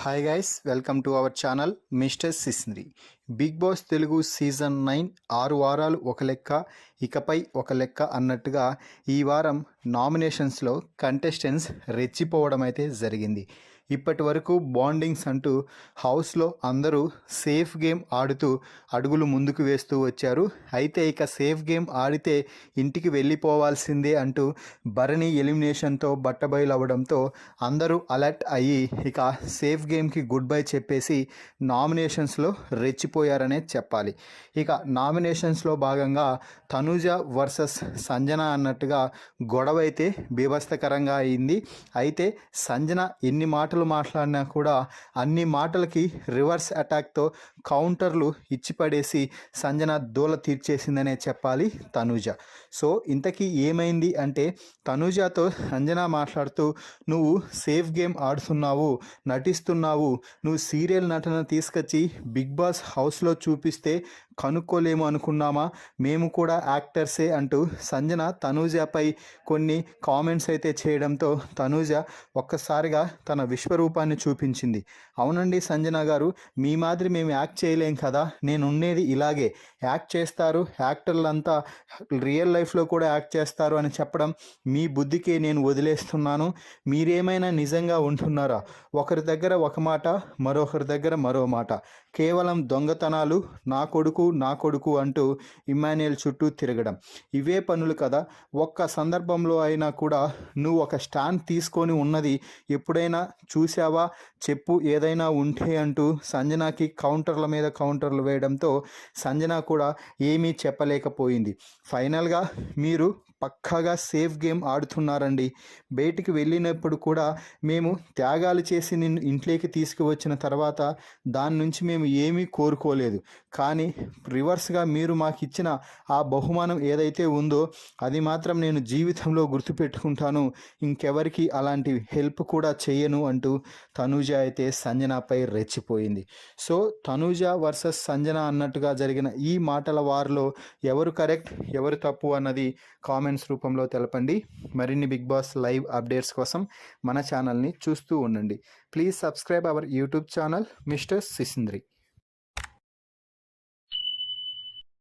Hi guys, welcome to our channel mister సిస్నరీ. Big boss Telugu season 9 6 వారాలు ఒక లెక్క, ఇకపై ఒక లెక్క అన్నట్టుగా ఈ వారం నామినేషన్స్లో కంటెస్టెంట్స్ రెచ్చిపోవడం అయితే జరిగింది. ఇప్పటి వరకు బాండింగ్స్ అంటూ హౌస్లో అందరూ సేఫ్ గేమ్ ఆడుతూ అడుగులు ముందుకు వేస్తూ వచ్చారు. అయితే ఇక సేఫ్ గేమ్ ఆడితే ఇంటికి వెళ్ళిపోవాల్సిందే అంటూ భరణి ఎలిమినేషన్తో బట్టబయలు అవ్వడంతో అందరూ అలర్ట్ అయ్యి ఇక సేఫ్ గేమ్కి గుడ్ బై చెప్పేసి నామినేషన్స్లో రెచ్చిపోయారనే చెప్పాలి. ఇక నామినేషన్స్లో భాగంగా తనూజ వర్సెస్ సంజన అన్నట్టుగా గొడవ అయితే బీభత్సకరంగా అయింది. అయితే సంజన ఎన్ని మాటలు మాట్లాడినా కూడా అన్ని మాటలకి రివర్స్ అటాక్తో కౌంటర్లు ఇచ్చిపడేసి సంజన దూల తీర్చేసిందనే చెప్పాలి తనూజ. సో ఇంతకీ ఏమైంది అంటే, తనూజతో సంజన మాట్లాడుతూ నువ్వు సేఫ్ గేమ్ ఆడుతున్నావు, నటిస్తున్నావు, నువ్వు సీరియల్ నటన తీసుకొచ్చి బిగ్ బాస్ హౌస్లో చూపిస్తే కనుక్కోలేము అనుకున్నామా, మేము కూడా యాక్టర్సే అంటూ సంజన తనూజపై కొన్ని కామెంట్స్ అయితే చేయడంతో తనూజ ఒక్కసారిగా తన విశ్వరూపాన్ని చూపించింది. అవునండి సంజన గారు, మీ మాదిరి మేము యాక్ట్ చేయలేం కదా, నేను ఉండేది ఇలాగే, యాక్ట్ చేస్తారు, యాక్టర్లంతా రియల్ లైఫ్లో కూడా యాక్ట్ చేస్తారు అని చెప్పడం మీ బుద్ధికి నేను వదిలేస్తున్నాను. మీరేమైనా నిజంగా ఉంటున్నారా? ఒకరి దగ్గర ఒక మాట, మరొకరి దగ్గర మరో మాట, కేవలం దొంగతనాలు, నా కొడుకు అంటూ ఇమ్మాన్యుయల్ చుట్టూ తిరగడం, ఇవే పనులు కదా. ఒక్క సందర్భంలో అయినా కూడా నువ్వు ఒక స్టాండ్ తీసుకొని ఉన్నది ఎప్పుడైనా చూసావా చెప్పు, ఏదైనా ఉంటే అంటూ సంజనకి కౌంటర్ల మీద కౌంటర్లు వేయడంతో సంజన కూడా ఏమీ చెప్పలేకపోయింది. ఫైనల్గా మీరు పక్కాగా సేఫ్ గేమ్ ఆడుతున్నారండి. బయటికి వెళ్ళినప్పుడు కూడా మేము త్యాగాలు చేసి నిన్ను ఇంట్లోకి తీసుకువచ్చిన తర్వాత దాని నుంచి మేము ఏమీ కోరుకోలేదు, కానీ రివర్స్గా మీరు మాకు ఇచ్చిన ఆ బహుమానం ఏదైతే ఉందో అది మాత్రం నేను జీవితంలో గుర్తుపెట్టుకుంటాను, ఇంకెవరికి అలాంటి హెల్ప్ కూడా చేయను అంటూ తనూజ అయితే సంజనపై రెచ్చిపోయింది. సో తనూజ వర్సెస్ సంజన అన్నట్టుగా జరిగిన ఈ మాటల వారిలో ఎవరు కరెక్ట్, ఎవరు తప్పు అన్నది కామెంట్స్ రూపంలో తెలపండి. మరిన్ని బిగ్ బాస్ లైవ్ అప్డేట్స్ కోసం మన ఛానల్ని చూస్తూ ఉండండి. Please subscribe our YouTube channel mister సిసింద్రి.